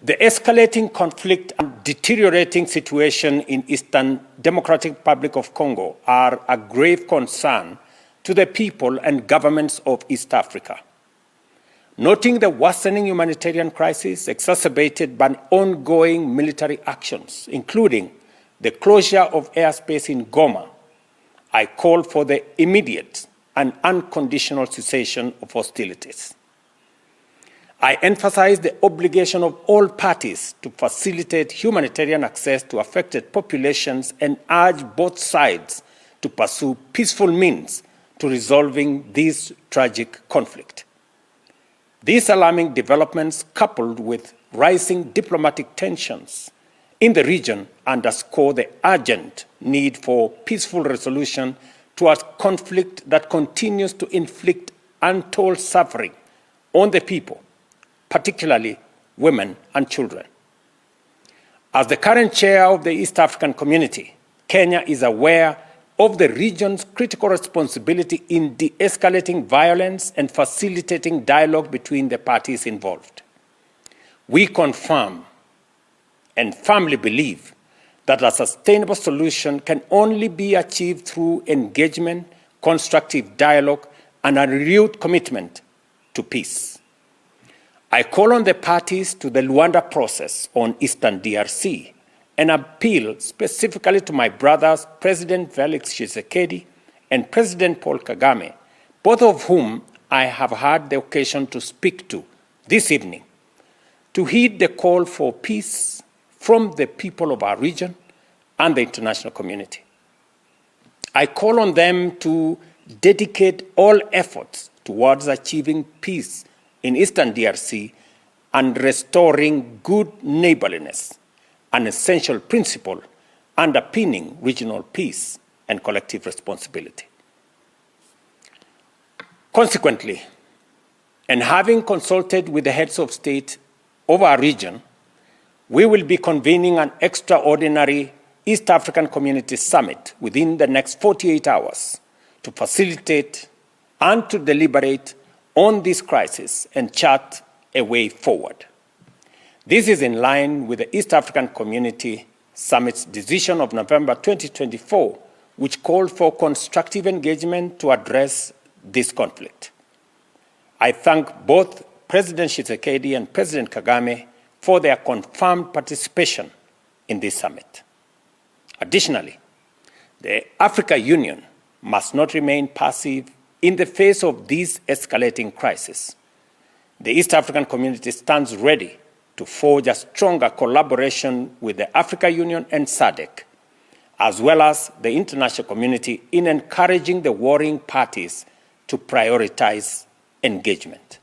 The escalating conflict and deteriorating situation in Eastern Democratic Republic of Congo are a grave concern to the people and governments of East Africa. Noting the worsening humanitarian crisis exacerbated by ongoing military actions, including the closure of airspace in Goma, I call for the immediate and unconditional cessation of hostilities. I emphasize the obligation of all parties to facilitate humanitarian access to affected populations and urge both sides to pursue peaceful means to resolving this tragic conflict. These alarming developments, coupled with rising diplomatic tensions in the region, underscore the urgent need for peaceful resolution to a conflict that continues to inflict untold suffering on the people, particularly women and children. As the current chair of the East African Community, Kenya is aware of the region's critical responsibility in de-escalating violence and facilitating dialogue between the parties involved. We confirm and firmly believe that a sustainable solution can only be achieved through engagement, constructive dialogue, and a renewed commitment to peace. I call on the parties to the Luanda process on Eastern DRC and appeal specifically to my brothers, President Felix Tshisekedi and President Paul Kagame, both of whom I have had the occasion to speak to this evening, to heed the call for peace from the people of our region and the international community. I call on them to dedicate all efforts towards achieving peace in Eastern DRC and restoring good neighborliness, an essential principle underpinning regional peace and collective responsibility. Consequently, and having consulted with the heads of state of our region, we will be convening an extraordinary East African Community Summit within the next 48 hours to facilitate and to deliberate on this crisis and chart a way forward. This is in line with the East African Community Summit's decision of November 2024, which called for constructive engagement to address this conflict. I thank both President Tshisekedi and President Kagame for their confirmed participation in this summit. Additionally, the African Union must not remain passive in the face of this escalating crisis. The East African Community stands ready to forge a stronger collaboration with the African Union and SADC, as well as the international community in encouraging the warring parties to prioritize engagement.